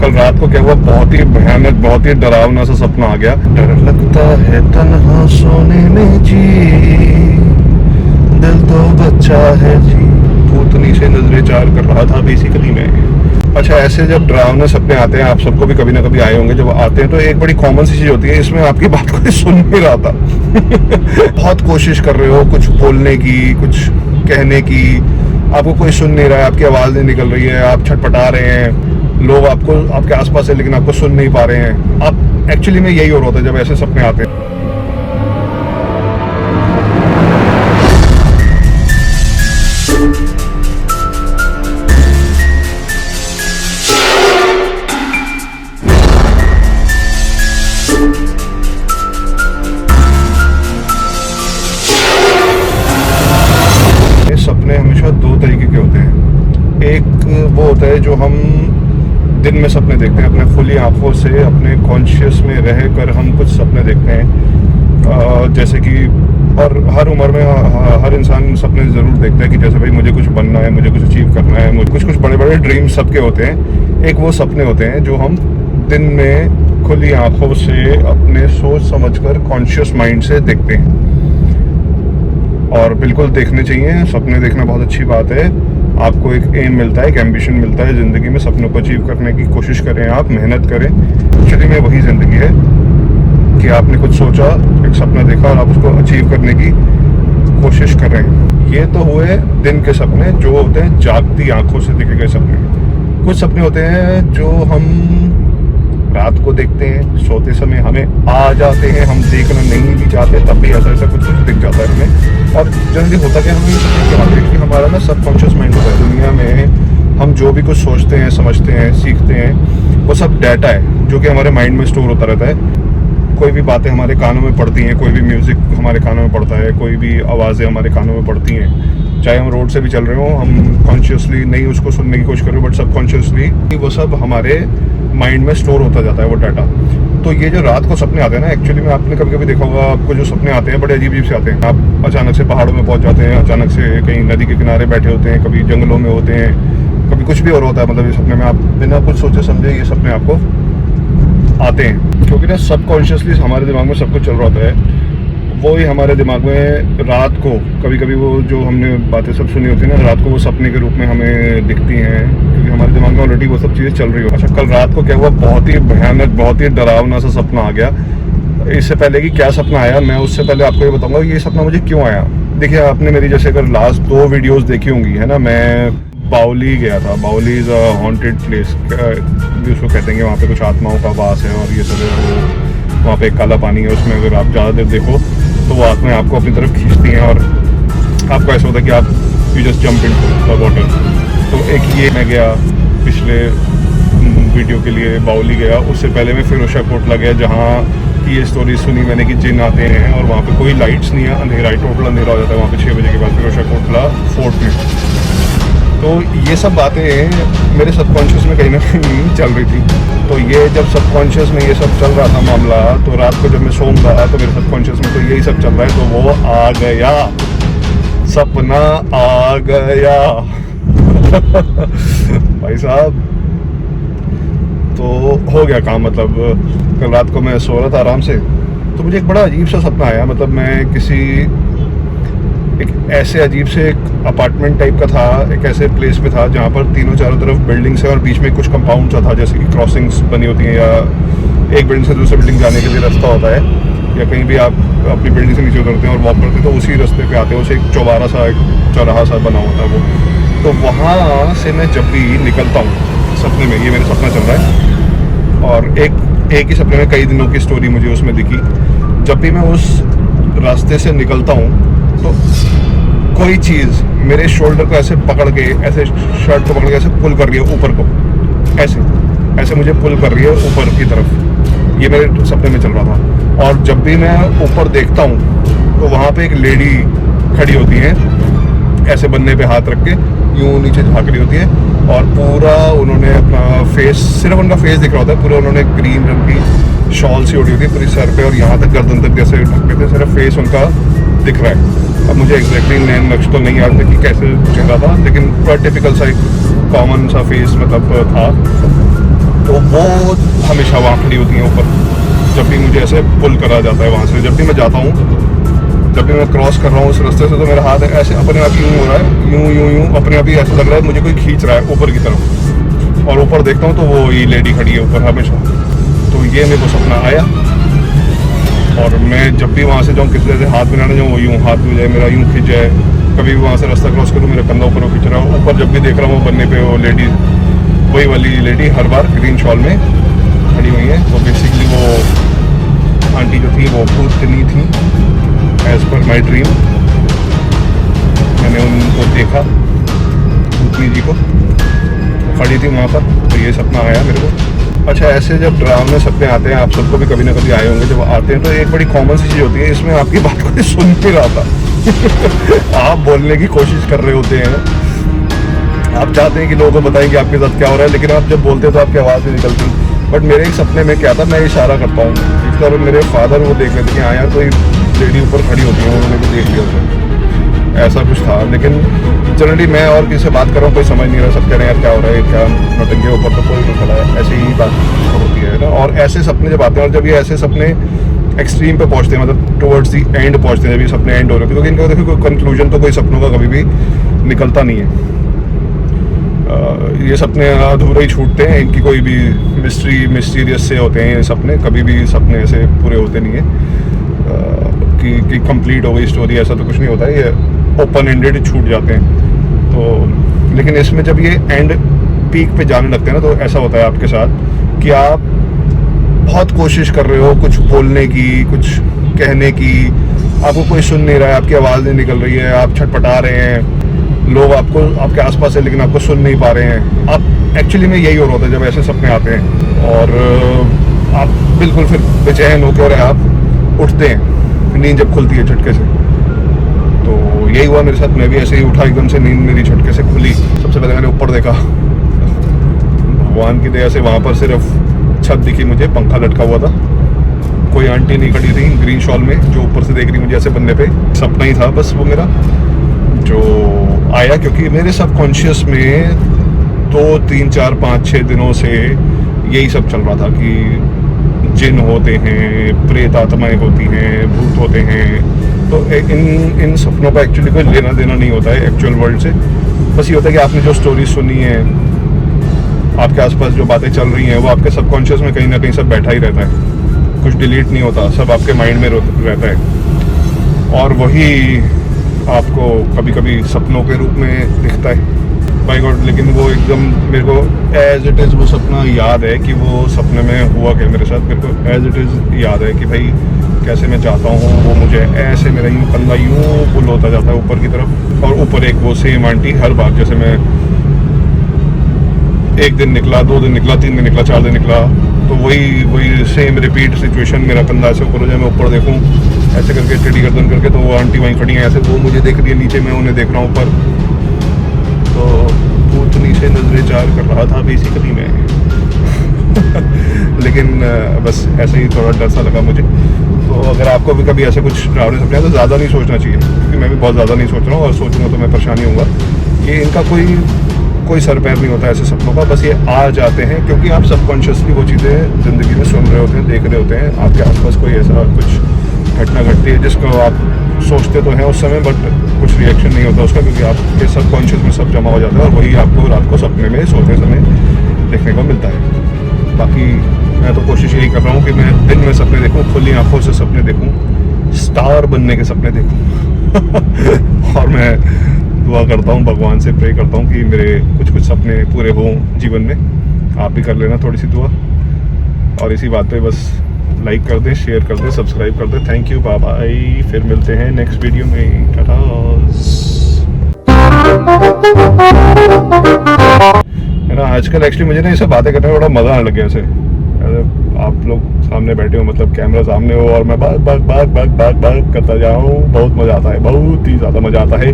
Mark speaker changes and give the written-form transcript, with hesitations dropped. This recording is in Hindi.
Speaker 1: कल रात को क्या हुआ, बहुत ही भयानक, बहुत ही डरावना सा सपना आ गया। डर लगता है तन्हा सोने में जी, दिल तो बच्चा है जी, भूतनी से नजरें चार कर रहा था बेसिकली मैं। अच्छा, ऐसे जब डरावने सपने आते हैं, आप सबको भी कभी ना कभी आए होंगे, जब आते हैं तो एक बड़ी कॉमन सी चीज होती है, इसमें आपकी बात कोई सुन नहीं रहा था। बहुत कोशिश कर रहे हो कुछ बोलने की, कुछ कहने की, आपको कोई सुन नहीं रहा है, आपकी आवाज नहीं निकल रही है, आप छटपटा रहे हैं, लोग आपको आपके आसपास है लेकिन आपको सुन नहीं पा रहे हैं। आप एक्चुअली में यही हो रहा होता है जब ऐसे सपने आते हैं। सपने हमेशा दो तरीके के होते हैं। एक वो होता है जो हम दिन में सपने देखते हैं, अपने खुली आंखों से, अपने कॉन्शियस में रह कर हम कुछ सपने देखते हैं। जैसे कि और हर उम्र में हर इंसान सपने ज़रूर देखता है कि जैसे भाई मुझे कुछ बनना है, मुझे कुछ अचीव करना है, मुझे कुछ बड़े बड़े ड्रीम्स सबके होते हैं। एक वो सपने होते हैं जो हम दिन में खुली आंखों से अपने सोच समझकर कॉन्शियस माइंड से देखते हैं, और बिल्कुल देखने चाहिए। सपने देखना बहुत अच्छी बात है। आपको एक एम मिलता है, एक एम्बिशन मिलता है ज़िंदगी में, सपनों को अचीव करने की कोशिश करें, आप मेहनत करें। एक्चुअली में वही ज़िंदगी है कि आपने कुछ सोचा, एक सपना देखा और आप उसको अचीव करने की कोशिश कर रहे हैं। ये तो हुए दिन के सपने जो होते हैं जागती आंखों से देखे गए सपने। कुछ सपने होते हैं जो हम रात को देखते हैं, सोते समय हमें आ जाते हैं, हम देखना नहीं भी चाहते तब भी ऐसा कुछ दिख जाता है हमें। और जल्दी होता क्या, हमें क्या होता है कि हमारा ना सबकॉन्शियस माइंड होता है। दुनिया में हम जो भी कुछ सोचते हैं, समझते हैं, सीखते हैं, वो सब डाटा है जो कि हमारे माइंड में स्टोर होता रहता है। कोई भी बातें हमारे कानों में पड़ती हैं, कोई भी म्यूज़िक हमारे कानों में पड़ता है, कोई भी आवाज़ें हमारे कानों में पड़ती हैं, चाहे हम रोड से भी चल रहे हो, हम कॉन्शियसली नहीं उसको सुनने की कोशिश कर रहे हो, बट सबकॉन्शियसली वो सब हमारे माइंड में स्टोर होता जाता है वो डाटा। तो ये जो रात को सपने आते हैं ना, एक्चुअली में आपने कभी कभी देखा होगा, आपको जो सपने आते हैं बड़े अजीब अजीब से आते हैं। आप अचानक से पहाड़ों में पहुंच जाते हैं, अचानक से कहीं नदी के किनारे बैठे होते हैं, कभी जंगलों में होते हैं, कभी कुछ भी और होता है। मतलब ये सपने में आप बिना कुछ सोचे समझे ये सपने आपको आते हैं, क्योंकि ना सबकॉन्शियसली हमारे दिमाग में सब कुछ चल रहा होता है। वो ही हमारे दिमाग में रात को कभी कभी वो जो हमने बातें सब सुनी होती है ना, रात को वो सपने के रूप में हमें दिखती हैं, क्योंकि हमारे दिमाग में ऑलरेडी वो सब चीज़ें चल रही हो। अच्छा, कल रात को क्या हुआ, बहुत ही भयानक, बहुत ही डरावना सा सपना आ गया। इससे पहले कि क्या सपना आया, मैं उससे पहले आपको ये बताऊंगा ये सपना मुझे क्यों आया। देखिए, आपने मेरी जैसे अगर लास्ट 2 वीडियोज़ देखी होंगी, है ना, मैं बाउली गया था। बाउली इज़ अ हॉन्टेड प्लेस भी उसको कहते हैं, वहाँ पे कुछ आत्माओं का वास है और ये सब है। वहाँ पे एक काला पानी है, उसमें अगर आप ज़्यादा देर देखो तो वो आत्माएं आपको अपनी तरफ खींचती हैं और आपको ऐसा होता है कि आप you just jump in the water. तो एक ये मैं गया पिछले वीडियो के लिए बाउली गया। उससे पहले मैं फिरोशा कोटला गया, जहाँ की ये स्टोरी सुनी मैंने कि जिन आते हैं और वहाँ पे कोई लाइट्स नहीं है, अंधेरा ही, टोटल अंधेरा हो जाता है वहाँ पे 6 बजे के बाद फिरोशा कोटला फोर्ट में। तो ये सब बातें मेरे सबकॉन्शियस में कहीं ना कहीं चल रही थी। तो ये जब सबकॉन्शियस में ये सब चल रहा था मामला, तो रात को जब मैं सो रहा तो मेरे सबकॉन्शियस में तो यही सब चल रहा है। तो वो आ गया, सपना आ गया। भाई साहब, तो हो गया काम। मतलब कल रात को मैं सो रहा था आराम से, तो मुझे एक बड़ा अजीब सा सपना आया। मतलब मैं किसी एक ऐसे अजीब से एक अपार्टमेंट टाइप का था, एक ऐसे प्लेस में था जहाँ पर तीनों चारों तरफ बिल्डिंग्स है और बीच में कुछ कंपाउंड सा था, जैसे कि क्रॉसिंग्स बनी होती हैं या एक बिल्डिंग से दूसरे बिल्डिंग जाने के लिए रास्ता होता है, या कहीं भी आप अपनी बिल्डिंग से नीचे उतरते हैं और वॉक करते हैं तो उसी रास्ते पे आते हैं। उसे एक चौबारा सा, एक चौराहा सा बना होता है वो। तो वहाँ से मैं जब भी निकलता हूँ सपने में, ये मेरा सपना चल रहा है, और एक ही सपने में कई दिनों की स्टोरी मुझे उसमें दिखी। जब भी मैं उस रास्ते से निकलता हूँ तो कोई चीज़ मेरे शोल्डर को ऐसे पकड़ के, ऐसे शर्ट को पकड़ के ऐसे पुल कर रही है ऊपर को, ऐसे मुझे पुल कर रही है ऊपर की तरफ। ये मेरे सपने में चल रहा था। और जब भी मैं ऊपर देखता हूँ तो वहाँ पे एक लेडी खड़ी होती है, ऐसे बन्ने पे हाथ रख के यूँ नीचे झाँक रही होती है, और पूरा उन्होंने अपना फेस, सिर्फ उनका फेस दिख रहा होता है, पूरा उन्होंने ग्रीन रंग की शॉल सी ओढ़ी होती है पूरी सर पे, और यहाँ तक गर्दन तक जैसे ढक लेते, सिर्फ फेस उनका दिख रहा है। अब मुझे एग्जैक्टली नैन नक्श तो नहीं याद था कि कैसे चेहरा था, लेकिन पूरा टिपिकल सा एक कॉमन सा फेस मतलब था। तो वो हमेशा वहाँ खड़ी होती हैं ऊपर, जब भी मुझे ऐसे पुल करा जाता है वहाँ से। जब भी मैं जाता हूँ, जब भी मैं क्रॉस कर रहा हूँ उस रास्ते से, तो मेरा हाथ ऐसे अपने आप यूँ हो रहा है, यूँ अपने आप ही ऐसा लग रहा है मुझे कोई खींच रहा है ऊपर की तरफ। और ऊपर देखता हूँ तो वो ये लेडी खड़ी है ऊपर हमेशा। तो ये मेरे को सपना आया, और मैं जब भी वहाँ से जाऊँ किसी से हाथ मिलाने जाऊँ, वो यूँ हाथ मिल जाए मेरा, यूँ खींच जाए। कभी भी वहाँ से रास्ता क्रॉस करूँ, मेरा कंधा ऊपर खींच रहा हूँ। ऊपर जब भी देख रहा हूँ वो बनने पे वो लेडी, वही वाली लेडी हर बार ग्रीन शॉल में खड़ी हुई है। तो बेसिकली वो आंटी जो थी वो भूतनी थी, एज पर माई ड्रीम। मैंने उनको देखा, भूतनी जी को खड़ी थी वहाँ पर, तो ये सपना आया मेरे को। अच्छा, ऐसे जब ड्रामे सपने आते हैं, आप सबको भी कभी ना कभी आए होंगे, जब आते हैं तो एक बड़ी कॉमन सी चीज़ होती है, इसमें आपकी बात कोई सुन नहीं रहा था। आप बोलने की कोशिश कर रहे होते हैं, आप चाहते हैं कि लोगों को बताएं कि आपके साथ क्या हो रहा है, लेकिन आप जब बोलते हैं तो आपकी आवाज़ नहीं निकलती। बट मेरे एक सपने में क्या था, मैं इशारा करता हूँ, एक तरह मेरे फादर वो देख लेते कि हाँ यार कोई लेडी ऊपर खड़ी होती है, उन्होंने भी देख लिया उसे, ऐसा कुछ था। लेकिन जनरली मैं और किसी से बात कर रहा हूँ, कोई समझ नहीं रहा, सब कह रहे हैं यार क्या हो रहा है, क्या नौटंकी ऊपर तो कोई नहीं खड़ा है, ऐसे ही बात होती है ना। और ऐसे सपने जब आते हैं, और जब ये ऐसे सपने एक्सट्रीम पे पहुँचते हैं, मतलब टुवर्ड्स दी एंड पहुँचते हैं, जब ये सपने एंड हो रहे हैं, क्योंकि इनका देखिए कोई कंक्लूजन तो कोई सपनों का कभी भी निकलता नहीं है। ये सपने अधूरे ही छूटते हैं, इनकी कोई भी मिस्टीरियस से होते हैं ये सपने, कभी भी सपने ऐसे पूरे होते नहीं है कि कंप्लीट हो गई स्टोरी, ऐसा तो कुछ नहीं होता है, ये ओपन एंडेड छूट जाते हैं। तो लेकिन इसमें जब ये एंड पीक पे जाने लगते हैं ना, तो ऐसा होता है आपके साथ कि आप बहुत कोशिश कर रहे हो कुछ बोलने की, कुछ कहने की, आपको कोई सुन नहीं रहा है, आपकी आवाज़ नहीं निकल रही है, आप छटपटा रहे हैं, लोग आपको आपके आसपास है लेकिन आपको सुन नहीं पा रहे हैं। आप एक्चुअली में यही हो रहा होता है जब ऐसे सपने आते हैं, और आप बिल्कुल फिर बेचैन होकर और आप उठते हैं, नींद जब खुलती है झटके से। तो यही हुआ मेरे साथ, मैं भी ऐसे ही उठा, एकदम से नींद मेरी झटके से खुली। सबसे पहले मैंने ऊपर देखा, भगवान की दया से वहाँ पर सिर्फ छत दिखी मुझे, पंखा लटका हुआ था, कोई आंटी नहीं खड़ी थी ग्रीन शॉल में जो ऊपर से देख रही मुझे ऐसे बनने पे। सपना ही था बस वो मेरा जो आया, क्योंकि मेरे सबकॉन्शियस में 2, 3, 4, 5, 6 दिनों से यही सब चल रहा था कि जिन होते हैं, प्रेत आत्माएं होती हैं, भूत होते हैं। तो इन सपनों का एक्चुअली कोई लेना देना नहीं होता है एक्चुअल वर्ल्ड से। बस ये होता है कि आपने जो स्टोरी सुनी है, आपके आसपास जो बातें चल रही हैं, वो आपके सबकॉन्शियस में कहीं ना कहीं सब बैठा ही रहता है, कुछ डिलीट नहीं होता, सब आपके माइंड में रहता है, और वही आपको कभी कभी सपनों के रूप में दिखता है। बाय गॉड, लेकिन वो एकदम मेरे को एज इट इज़ वो सपना याद है कि वो सपने में हुआ क्या मेरे साथ। मेरे को एज इट इज़ याद है कि भाई कैसे मैं जाता हूँ, वो मुझे ऐसे मेरा यूँ कंधा यूँ पुल होता जाता है ऊपर की तरफ, और ऊपर एक वो सेम आंटी हर बार, जैसे मैं 1 दिन निकला, 2 दिन निकला, 3 दिन निकला, 4 दिन निकला, तो वही सेम रिपीट सिचुएशन, मेरा कंधा ऐसे ऊपर हो जाए, मैं ऊपर देखूँ ऐसे करके टेढ़ी गर्दन करके, तो वो आंटी वहीं खड़ी हैं ऐसे, वो मुझे देख रही है नीचे, मैं उन्हें देख रहा हूँ ऊपर। तो भूतनी से नजरें चार कर रहा था बेसिकली मैं। लेकिन बस ऐसे ही थोड़ा डर सा लगा मुझे। तो अगर आपको भी कभी ऐसे कुछ डरावने सपने हैं तो ज़्यादा नहीं सोचना चाहिए, क्योंकि मैं भी बहुत ज़्यादा नहीं सोच रहा हूँ, और सोचूंगा तो मैं परेशानी होऊंगा। ये इनका कोई सर पैर नहीं होता ऐसे सपनों का, बस ये आ जाते हैं क्योंकि आप सबकॉन्शियसली वो चीज़ें ज़िंदगी में सुन रहे होते हैं, देख रहे होते हैं, आपके आसपास कोई ऐसा कुछ घटना घटती है जिसको आप सोचते तो हैं उस समय, बट कुछ रिएक्शन नहीं होता उसका, क्योंकि आपके सबकॉन्शियस में सब जमा हो जाता है, और वही आपको रात को सपने में सोते समय देखने को मिलता है। बाकी मैं तो कोशिश यही कर रहा हूँ कि मैं दिन में सपने देखूँ, खुली आंखों से सपने देखूँ, स्टार बनने के सपने देखूँ। और मैं दुआ करता हूँ, भगवान से प्रे करता हूँ कि मेरे कुछ सपने पूरे हों जीवन में। आप भी कर लेना थोड़ी सी दुआ, और इसी बात पे बस लाइक कर दें, शेयर कर दें, सब्सक्राइब कर दें। थैंक यू, बाय बाय, फिर मिलते हैं नेक्स्ट वीडियो में। टाटा। है ना, आजकल एक्चुअली मुझे ना ये सब बातें करने में बड़ा मज़ा आने लग गया। ऐसे आप लोग सामने बैठे हो, मतलब कैमरा सामने हो, और मैं बाग करता जाऊँ, बहुत मज़ा आता है, बहुत ही ज़्यादा मज़ा आता है।